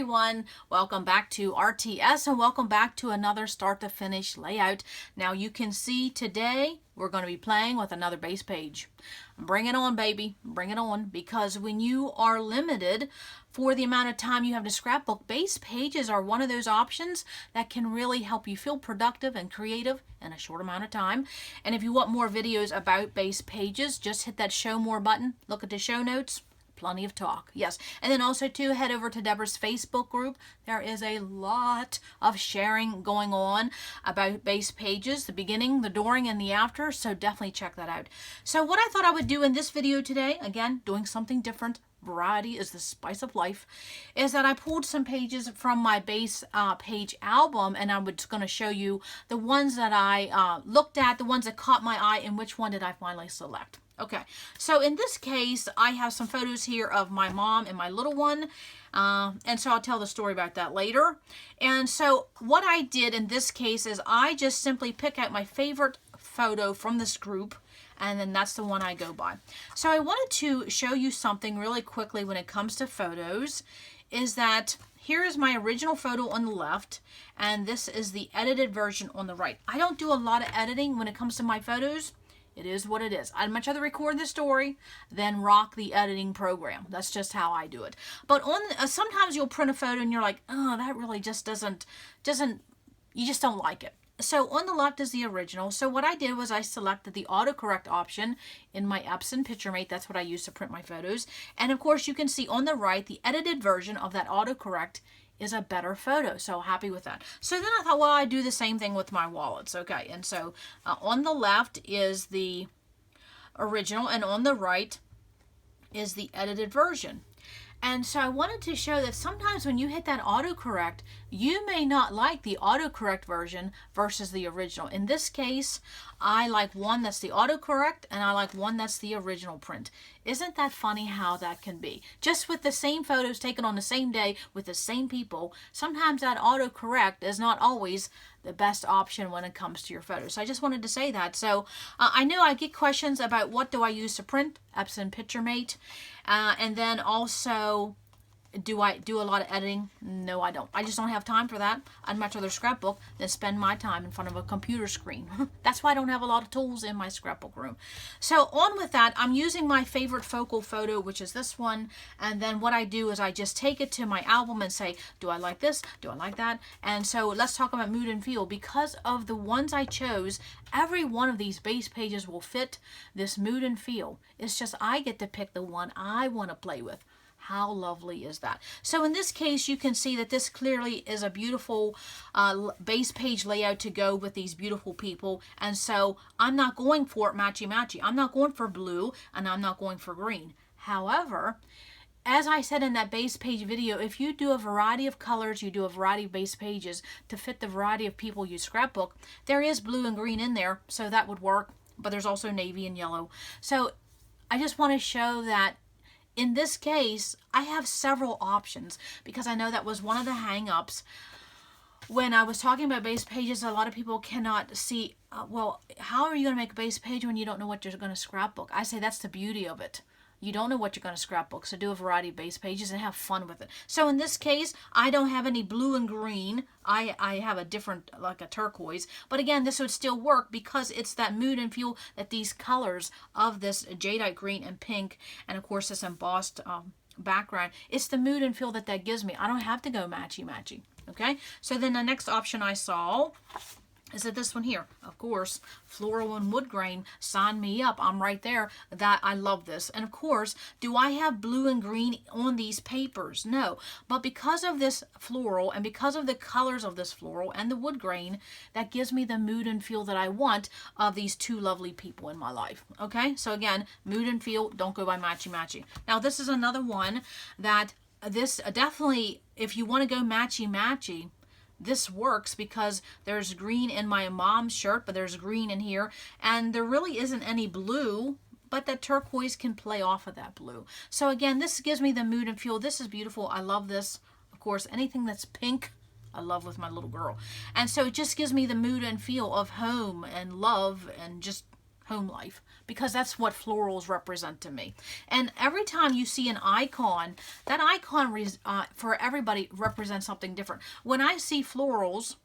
everyone, welcome back to RTS and welcome back to another start to finish layout. Now you can see today we're going to be playing with another base page. Bring it on, baby, bring it on, because when you are limited for the amount of time you have to scrapbook, base pages are one of those options that can really help you feel productive and creative in a short amount of time. And if you want more videos about base pages, just hit that show more button, look at the show notes. Plenty of talk, yes. And then also too, head over to Deborah's Facebook group. There is a lot of sharing going on about base pages, the beginning, the during, and the after, so definitely check that out. So what I thought I would do in this video today, again, doing something different, variety is the spice of life, is that I pulled some pages from my base page album, and I was going to show you the ones that I looked at, the ones that caught my eye, and which one did I finally select. Okay, so in this case, I have some photos here of my mom and my little one, and so I'll tell the story about that later. And so what I did in this case is I just simply pick out my favorite photo from this group, and then that's the one I go by. So I wanted to show you something really quickly when it comes to photos, is that here is my original photo on the left, and this is the edited version on the right. I don't do a lot of editing when it comes to my photos. It is what it is. I'd much rather record the story than rock the editing program. That's just how I do it. But on sometimes you'll print a photo and you're like, oh, that really just doesn't, you just don't like it. So on the left is the original. So what I did was I selected the autocorrect option in my Epson PictureMate. That's what I use to print my photos. And of course you can see on the right, the edited version of that autocorrect is a better photo. So happy with that. So then I thought, well, I do the same thing with my wallets. Okay. And so on the left is the original and on the right is the edited version. And so I wanted to show that sometimes when you hit that autocorrect, you may not like the autocorrect version versus the original. In this case, I like one that's the autocorrect and I like one that's the original print. Isn't that funny how that can be? Just with the same photos taken on the same day with the same people, sometimes that autocorrect is not always the best option when it comes to your photos. So I just wanted to say that. So I know I get questions about what do I use to print, Epson PictureMate, and then also, do I do a lot of editing? No, I don't. I just don't have time for that. I'd much rather scrapbook than spend my time in front of a computer screen. That's why I don't have a lot of tools in my scrapbook room. So on with that, I'm using my favorite focal photo, which is this one. And then what I do is I just take it to my album and say, do I like this? Do I like that? And so let's talk about mood and feel. Because of the ones I chose, every one of these base pages will fit this mood and feel. It's just I get to pick the one I want to play with. How lovely is that? So in this case, you can see that this clearly is a beautiful base page layout to go with these beautiful people. And so I'm not going for matchy-matchy. I'm not going for blue and I'm not going for green. However, as I said in that base page video, if you do a variety of colors, you do a variety of base pages to fit the variety of people you scrapbook, there is blue and green in there, so that would work. But there's also navy and yellow. So I just want to show that in this case, I have several options because I know that was one of the hang-ups. When I was talking about base pages, a lot of people cannot see, well, how are you going to make a base page when you don't know what you're going to scrapbook? I say that's the beauty of it. You don't know what you're going to scrapbook, so do a variety of base pages and have fun with it. So in this case, I don't have any blue and green. I have a different, like a turquoise. But again, this would still work because it's that mood and feel that these colors of this jadeite green and pink, and of course this embossed background, it's the mood and feel that that gives me. I don't have to go matchy-matchy. Okay, so then the next option I saw is it this one here? Of course, floral and wood grain, sign me up. I'm right there. That I love this. And of course, do I have blue and green on these papers? No. But because of this floral and because of the colors of this floral and the wood grain, that gives me the mood and feel that I want of these two lovely people in my life. Okay? So again, mood and feel, don't go by matchy-matchy. Now this is another one that this definitely, if you want to go matchy-matchy, this works because there's green in my mom's shirt, but there's green in here, and there really isn't any blue, but that turquoise can play off of that blue. So again, this gives me the mood and feel. This is beautiful. I love this. Of course, anything that's pink, I love with my little girl. And so it just gives me the mood and feel of home and love and just home life, because that's what florals represent to me. And every time you see an icon, that icon for everybody represents something different. When I see florals,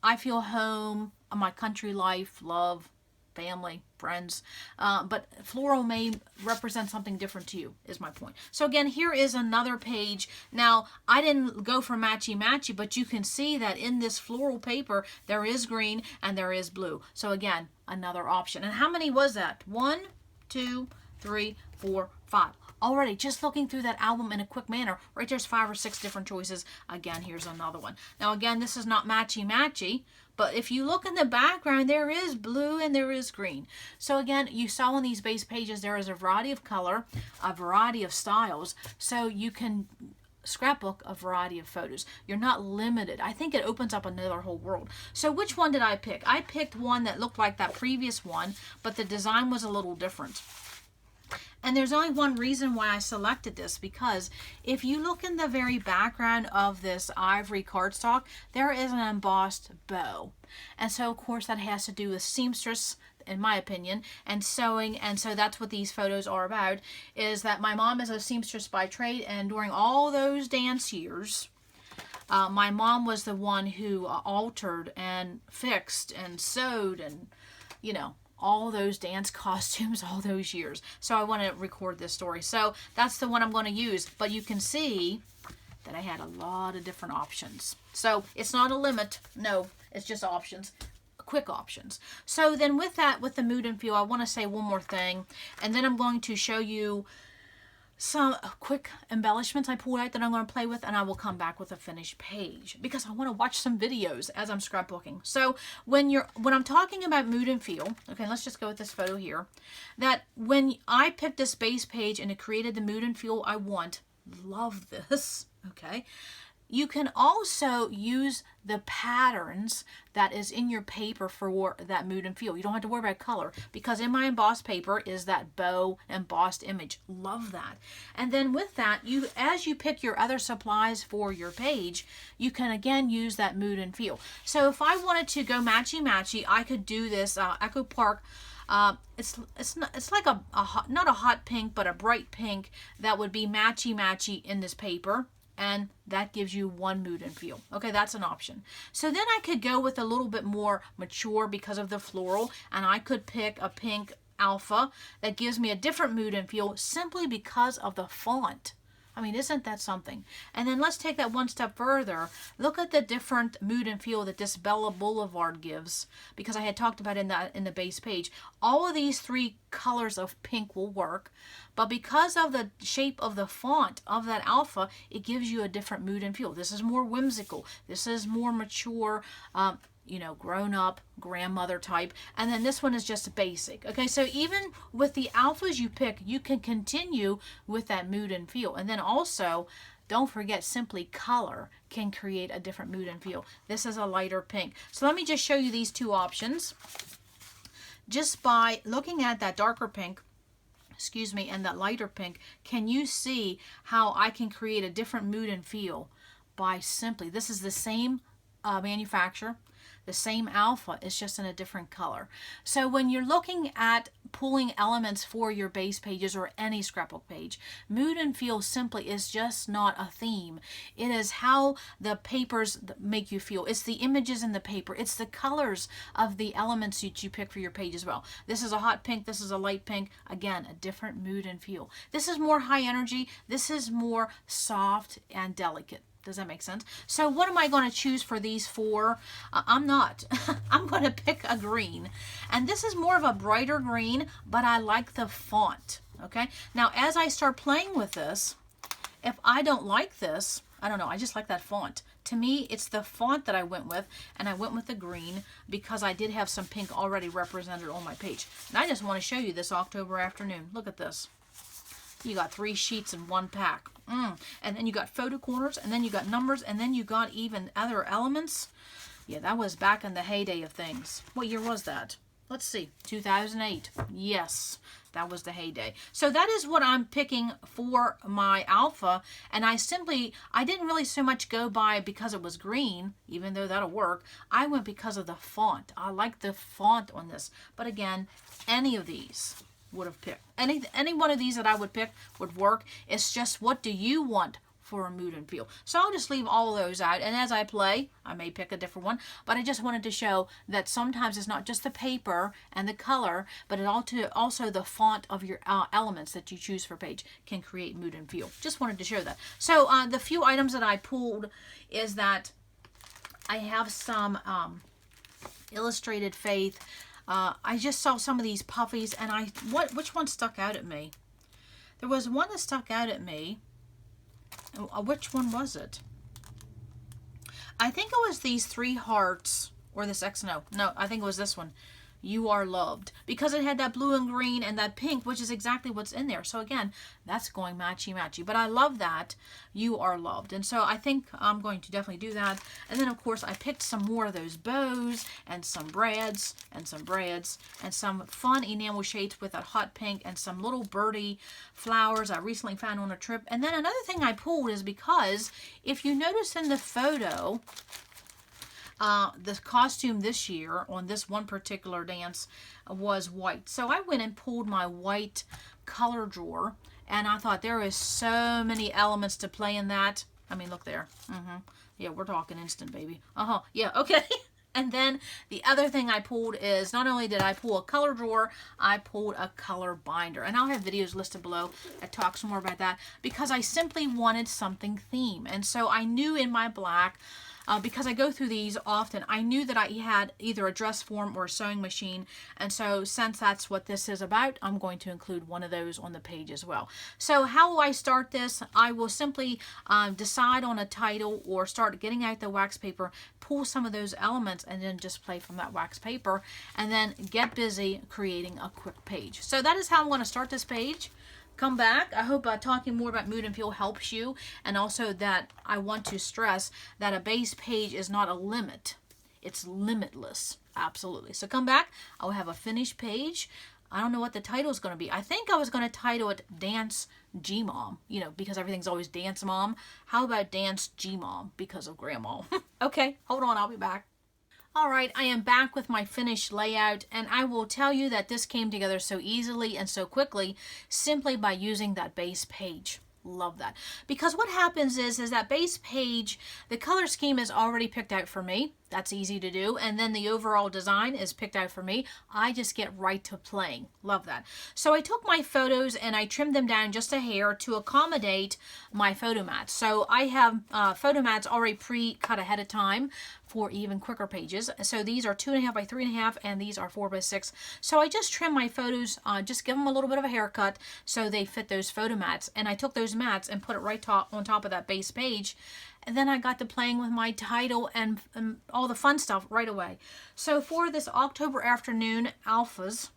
I feel home, my country life, love, family, friends, but floral may represent something different to you, is my point. So again, here is another page. Now, I didn't go for matchy-matchy, but you can see that in this floral paper, there is green and there is blue. So again, another option. And how many was that? 1, 2, 3, 4, 5. Already, just looking through that album in a quick manner, right there's 5 or 6 different choices. Again, here's another one. Now again, this is not matchy-matchy, but if you look in the background, there is blue and there is green. So again, you saw on these base pages, there is a variety of color, a variety of styles, so you can scrapbook a variety of photos. You're not limited. I think it opens up another whole world. So which one did I pick? I picked one that looked like that previous one, but the design was a little different. And there's only one reason why I selected this, because if you look in the very background of this ivory cardstock, there is an embossed bow. And so, of course, that has to do with seamstress, in my opinion, and sewing. And so that's what these photos are about, is that my mom is a seamstress by trade, and during all those dance years, my mom was the one who altered and fixed and sewed and, you know, all those dance costumes all those years. So I want to record this story. So that's the one I'm going to use. But you can see that I had a lot of different options. So it's not a limit. No, it's just options. Quick options. So then with that, with the mood and feel, I want to say one more thing. And then I'm going to show you some quick embellishments I pulled out that I'm going to play with, and I will come back with a finished page because I want to watch some videos as I'm scrapbooking. So when I'm talking about mood and feel, okay, let's just go with this photo here, that when I picked this base page and it created the mood and feel I want, love this, okay, you can also use the patterns that is in your paper for that mood and feel. You don't have to worry about color, because in my embossed paper is that bow embossed image. Love that. And then with that, as you pick your other supplies for your page, you can again use that mood and feel. So if I wanted to go matchy-matchy, I could do this Echo Park. It's like not a hot pink, but a bright pink that would be matchy-matchy in this paper. And that gives you one mood and feel. Okay, that's an option. So then I could go with a little bit more mature because of the floral, and I could pick a pink alpha that gives me a different mood and feel simply because of the font. I mean, isn't that something? And then let's take that one step further. Look at the different mood and feel that this Bella Boulevard gives, because I had talked about in the base page. All of these 3 colors of pink will work, but because of the shape of the font of that alpha, it gives you a different mood and feel. This is more whimsical. This is more mature, you know, grown-up, grandmother type. And then this one is just basic. Okay, so even with the alphas you pick, you can continue with that mood and feel. And then also, don't forget, simply color can create a different mood and feel. This is a lighter pink. So let me just show you these 2 options. Just by looking at that darker pink, excuse me, and that lighter pink, can you see how I can create a different mood and feel by simply, this is the same manufacturer, the same alpha, it's just in a different color. So when you're looking at pulling elements for your base pages or any scrapbook page, mood and feel simply is just not a theme. It is how the papers make you feel. It's the images in the paper. It's the colors of the elements that you pick for your page as well. This is a hot pink. This is a light pink. Again, a different mood and feel. This is more high energy. This is more soft and delicate. Does that make sense? So what am I going to choose for these 4? I'm not. I'm going to pick a green. And this is more of a brighter green, but I like the font. Okay? Now, as I start playing with this, if I don't like this, I don't know, I just like that font. To me, it's the font that I went with, and I went with the green because I did have some pink already represented on my page. And I just want to show you this October afternoon. Look at this. You got 3 sheets in one pack. And then you got photo corners, and then you got numbers, and then you got even other elements. Yeah, that was back in the heyday of things. What year was that? let's see, 2008. Yes, that was the heyday. So that is what I'm picking for my alpha. And I didn't really so much go by because it was green, even though that'll work. I went because of the font. I like the font on this. But again, any of these would have picked. Any one of these that I would pick would work. It's just, what do you want for a mood and feel? So I'll just leave all of those out, and as I play I may pick a different one, but I just wanted to show that sometimes it's not just the paper and the color, but it also the font of your elements that you choose for page can create mood and feel. Just wanted to show that. So the few items that I pulled is that I have some Illustrated Faith. I just saw some of these puffies, and which one stuck out at me? There was one that stuck out at me. Which one was it? I think it was these 3 hearts, or this X. No, I think it was this one. You Are Loved, because it had that blue and green and that pink, which is exactly what's in there. So again, that's going matchy-matchy. But I love that, You Are Loved. And so I think I'm going to definitely do that. And then, of course, I picked some more of those bows and some brads and some fun enamel shades with that hot pink and some little birdie flowers I recently found on a trip. And then another thing I pulled is because if you notice in the photo, the costume this year on this one particular dance was white. So I went and pulled my white color drawer, and I thought there is so many elements to play in that. I mean, look there. Yeah, we're talking instant, baby. Yeah, okay. And then the other thing I pulled is, not only did I pull a color drawer, I pulled a color binder. And I'll have videos listed below that talks more about that, because I simply wanted something theme. And so I knew in my black, because I go through these often, I knew that I had either a dress form or a sewing machine. And so since that's what this is about, I'm going to include one of those on the page as well. So how will I start this? I will simply decide on a title or start getting out the wax paper, pull some of those elements, and then just play from that wax paper, and then get busy creating a quick page. So that is how I'm going to start this page. Come back. I hope talking more about mood and feel helps you, and also that I want to stress that a base page is not a limit. It's limitless. Absolutely. So come back. I'll have a finished page. I don't know what the title is going to be. I think I was going to title it Dance G-Mom, because everything's always Dance Mom. How about Dance G-Mom because of Grandma? Okay, hold on. I'll be back. All right, I am back with my finished layout, and I will tell you that this came together so easily and so quickly simply by using that base page. Love that. Because what happens is that base page, the color scheme is already picked out for me. That's easy to do. And then the overall design is picked out for me. I just get right to playing. Love that. So I took my photos and I trimmed them down just a hair to accommodate my photo mats. So I have photo mats already pre-cut ahead of time for even quicker pages. So these are 2.5 by 3.5, and these are 4 by 6. So I just trimmed my photos, just give them a little bit of a haircut so they fit those photo mats. And I took those mats and put it right on top of that base page. And then I got to playing with my title and all the fun stuff right away. So for this October afternoon alphas,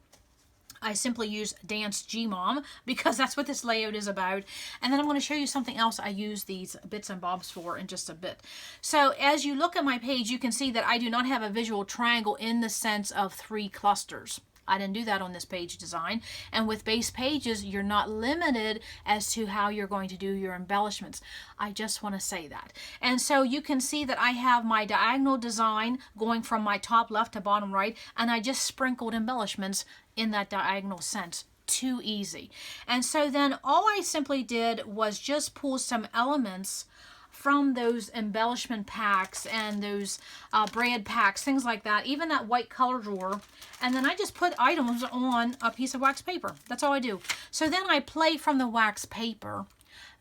I simply use Dance G-Mom because that's what this layout is about. And then I'm going to show you something else I use these bits and bobs for in just a bit. So as you look at my page, you can see that I do not have a visual triangle in the sense of 3 clusters. I didn't do that on this page design. And with base pages, you're not limited as to how you're going to do your embellishments. I just want to say that. And so you can see that I have my diagonal design going from my top left to bottom right, and I just sprinkled embellishments in that diagonal sense. Too easy. And so then all I simply did was just pull some elements from those embellishment packs and those brad packs, things like that, even that white color drawer, and then I just put items on a piece of wax paper. That's all I do. So then I play from the wax paper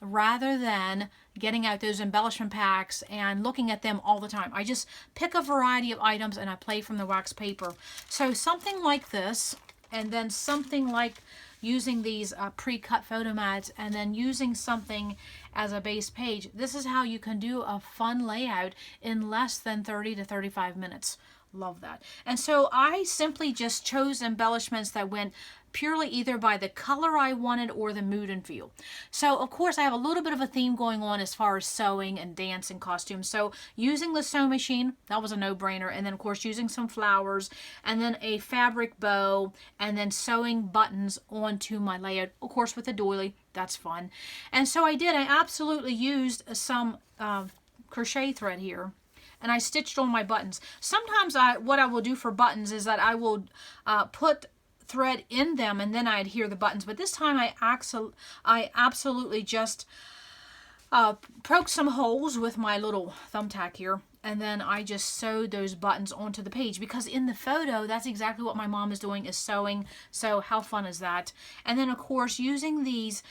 rather than getting out those embellishment packs and looking at them all the time. I just pick a variety of items and I play from the wax paper. So something like this, and then something like using these pre-cut photo mats, and then using something as a base page. This is how you can do a fun layout in less than 30 to 35 minutes. Love that. And so I simply just chose embellishments that went purely either by the color I wanted or the mood and feel. So of course I have a little bit of a theme going on as far as sewing and dance and costumes. So using the sew machine, that was a no-brainer. And then of course using some flowers and then a fabric bow and then sewing buttons onto my layout, of course with a doily. That's fun. And so I did. I absolutely used some crochet thread here. And I stitched on my buttons. Sometimes what I will do for buttons is that I will put thread in them and then I adhere the buttons. But this time I absolutely just poked some holes with my little thumbtack here. And then I just sewed those buttons onto the page, because in the photo, that's exactly what my mom is doing, is sewing. So how fun is that? And then of course, using these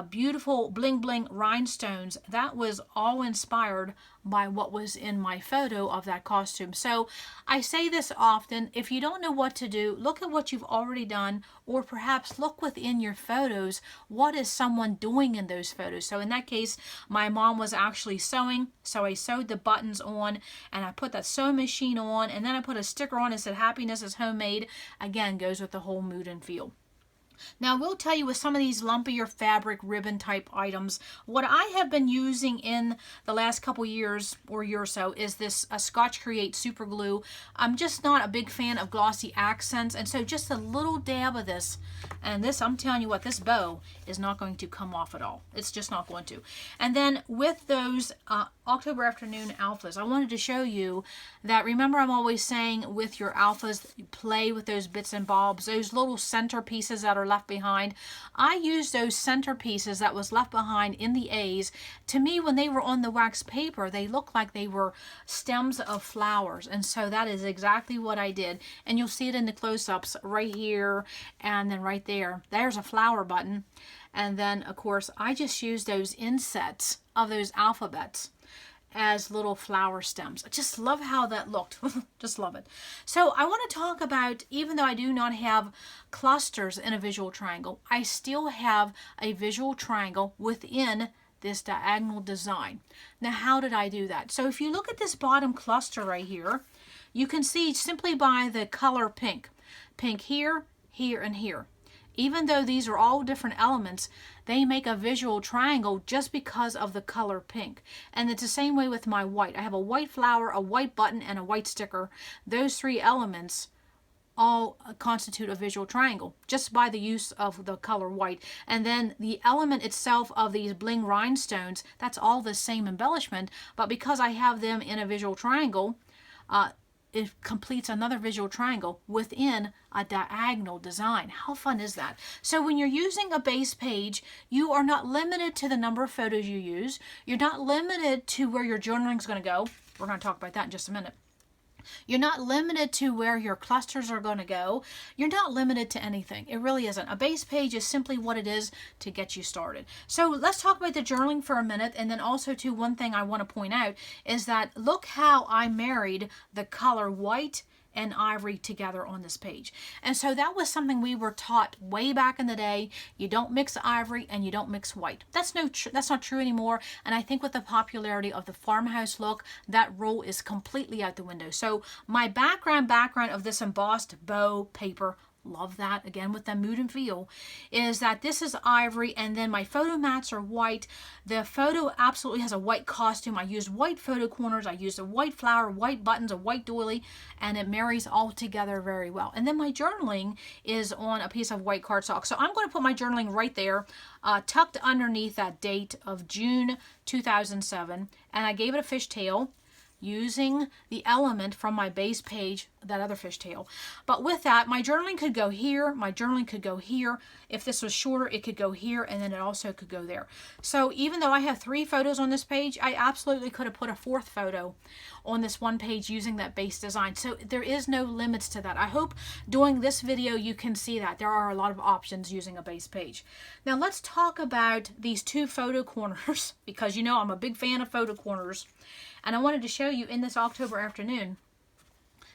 beautiful bling bling rhinestones, that was all inspired by what was in my photo of that costume. So I say this often, if you don't know what to do, look at what you've already done, or perhaps look within your photos, what is someone doing in those photos? So in that case, my mom was actually sewing, so I sewed the buttons on, and I put that sewing machine on, and then I put a sticker on that said happiness is homemade. Again, goes with the whole mood and feel. Now, we'll tell you with some of these lumpier fabric ribbon type items, what I have been using in the last couple years or year or so is this Scotch Create super glue. I'm just not a big fan of glossy accents, and so just a little dab of this, and this, I'm telling you what, this bow is not going to come off at all. It's just not going to. And then with those October afternoon alphas, I wanted to show you that, remember I'm always saying with your alphas, play with those bits and bobs, those little center pieces that are left behind. I used those center pieces that was left behind in the A's. To me, when they were on the wax paper, they looked like they were stems of flowers, and so that is exactly what I did. And you'll see it in the close-ups right here and then right there. There's a flower button. And then of course I just used those insets of those alphabets as little flower stems. I just love how that looked. Just love it. So I want to talk about, even though I do not have clusters in a visual triangle, I still have a visual triangle within this diagonal design. Now, how did I do that? So if you look at this bottom cluster right here, you can see simply by the color pink. Pink here, here, and here. Even though these are all different elements, they make a visual triangle just because of the color pink. And it's the same way with my white. I have a white flower, a white button, and a white sticker. Those three elements all constitute a visual triangle just by the use of the color white. And then the element itself of these bling rhinestones, that's all the same embellishment, but because I have them in a visual triangle, it completes another visual triangle within a diagonal design. How fun is that? So when you're using a base page, you are not limited to the number of photos you use. You're not limited to where your journaling is going to go. We're going to talk about that in just a minute. You're not limited to where your clusters are going to go. You're not limited to anything. It really isn't. A base page is simply what it is to get you started. So let's talk about the journaling for a minute. And then also too, one thing I want to point out is that look how I married the color white and ivory together on this page. And so that was something we were taught way back in the day. You don't mix ivory and you don't mix white. That's not true anymore. And I think with the popularity of the farmhouse look, that rule is completely out the window. So my background of this embossed bow paper, love that, again with the mood and feel, is that this is ivory and then my photo mats are white. The photo absolutely has a white costume. I used white photo corners, I used a white flower, white buttons, a white doily, and it marries all together very well. And then my journaling is on a piece of white cardstock. So I'm going to put my journaling right there, tucked underneath that date of June 2007, and I gave it a fishtail using the element from my base page, that other fishtail. But with that, my journaling could go here, my journaling could go here. If this was shorter, it could go here, and then it also could go there. So even though I have 3 photos on this page, I absolutely could have put a 4th photo on this one page using that base design. So there is no limits to that. I hope doing this video you can see that there are a lot of options using a base page. Now let's talk about these 2 photo corners, because you know I'm a big fan of photo corners. And I wanted to show you in this October afternoon,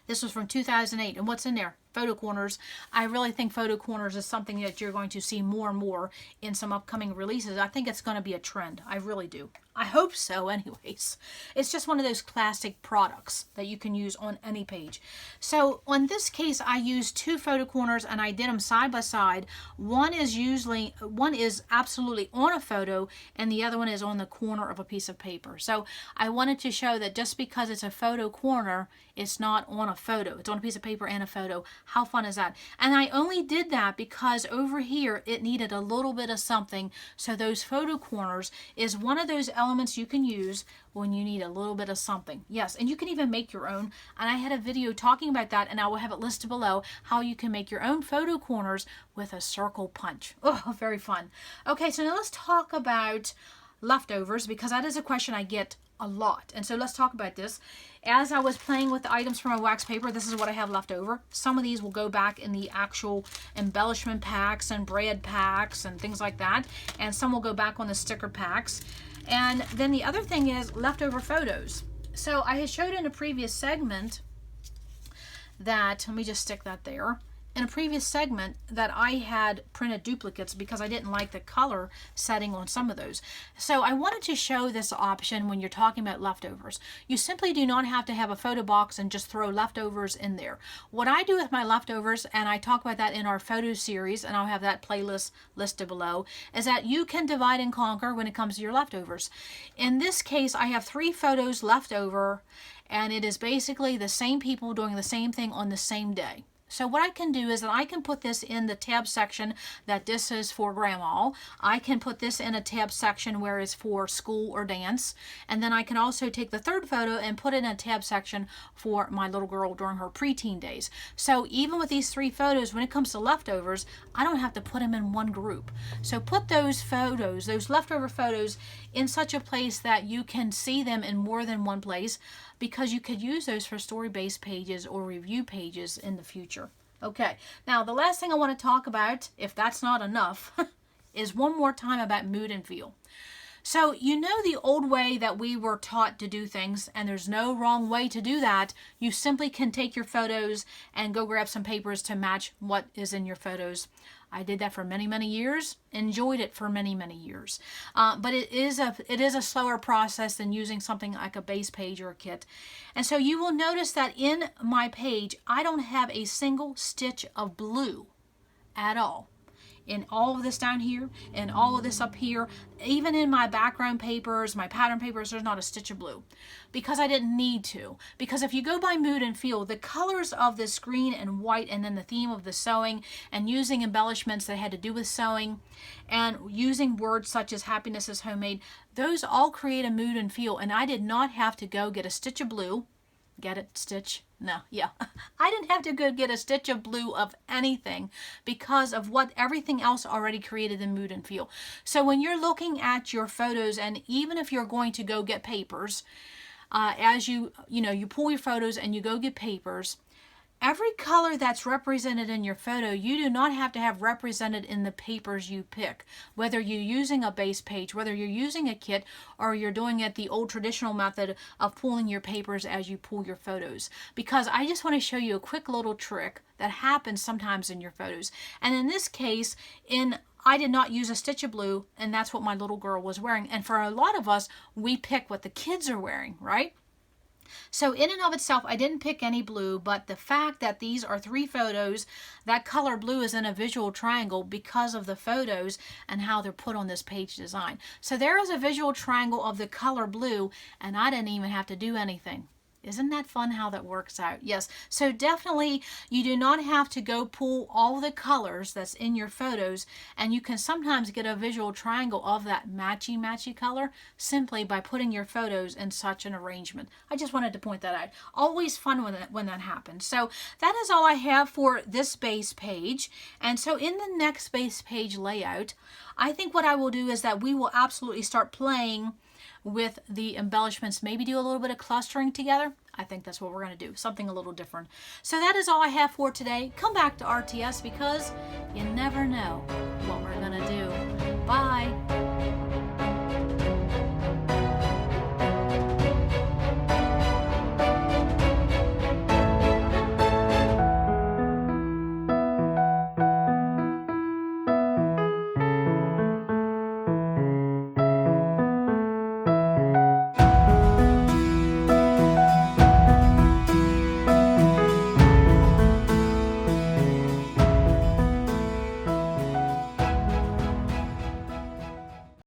this was from 2008, and what's in there? photo corners. I really think photo corners is something that you're going to see more and more in some upcoming releases. I think it's going to be a trend. I really do. I hope so anyways. It's just one of those classic products that you can use on any page. So on this case, I used 2 photo corners and I did them side by side. One is absolutely on a photo and the other one is on the corner of a piece of paper. So I wanted to show that just because it's a photo corner, it's not on a photo. It's on a piece of paper and a photo. How fun is that? And I only did that because over here it needed a little bit of something. So those photo corners is one of those elements you can use when you need a little bit of something. Yes, and you can even make your own. And I had a video talking about that, and I will have it listed below, how you can make your own photo corners with a circle punch. Oh, very fun. Okay, so now let's talk about leftovers, because that is a question I get a lot. And so let's talk about this. As I was playing with the items from my wax paper, this is what I have left over. Some of these will go back in the actual embellishment packs and brand packs and things like that. And some will go back on the sticker packs. And then the other thing is leftover photos. So I had showed in a previous segment that, let me just stick that there. In a previous segment that I had printed duplicates because I didn't like the color setting on some of those. So I wanted to show this option when you're talking about leftovers. You simply do not have to have a photo box and just throw leftovers in there. What I do with my leftovers, and I talk about that in our photo series, and I'll have that playlist listed below, is that you can divide and conquer when it comes to your leftovers. In this case, I have 3 photos left over, and it is basically the same people doing the same thing on the same day. So what I can do is that I can put this in the tab section that this is for grandma. I can put this in a tab section where it's for school or dance. And then I can also take the 3rd photo and put it in a tab section for my little girl during her preteen days. So even with these 3 photos, when it comes to leftovers, I don't have to put them in one group. So put those photos, those leftover photos, in such a place that you can see them in more than one place, because you could use those for story-based pages or review pages in the future. Okay, now the last thing I want to talk about, if that's not enough, is one more time about mood and feel. So you know the old way that we were taught to do things, and there's no wrong way to do that. You simply can take your photos and go grab some papers to match what is in your photos. I did that for many, many years, enjoyed it for many, many years. But it is a slower process than using something like a base page or a kit. And so you will notice that in my page, I don't have a single stitch of blue at all. In all of this down here and all of this up here, even in my background papers, my pattern papers, there's not a stitch of blue, because I didn't need to. Because if you go by mood and feel, the colors of this green and white, and then the theme of the sewing, and using embellishments that had to do with sewing, and using words such as happiness is homemade, those all create a mood and feel. And I did not have to go get a stitch of blue. Get it? Stitch? No, yeah. I didn't have to go get a stitch of blue of anything, because of what everything else already created in mood and feel. So when you're looking at your photos, and even if you're going to go get papers, as you pull your photos and you go get papers, every color that's represented in your photo, you do not have to have represented in the papers you pick. Whether you're using a base page, whether you're using a kit, or you're doing it the old traditional method of pulling your papers as you pull your photos. Because I just want to show you a quick little trick that happens sometimes in your photos. And in this case, I did not use a stitch of blue, and that's what my little girl was wearing. And for a lot of us, we pick what the kids are wearing, right? So in and of itself, I didn't pick any blue, but the fact that these are 3 photos, that color blue is in a visual triangle because of the photos and how they're put on this page design. So there is a visual triangle of the color blue, and I didn't even have to do anything. Isn't that fun how that works out? Yes. So definitely you do not have to go pull all the colors that's in your photos, and you can sometimes get a visual triangle of that matchy color simply by putting your photos in such an arrangement. I just wanted to point that out. Always fun when that happens. So that is all I have for this base page. And so in the next base page layout, I think what I will do is that we will absolutely start playing with the embellishments, maybe do a little bit of clustering together. I think that's what we're going to do, something a little different. So that is all I have for today. Come back to RTS, because you never know what we're going to do. Bye.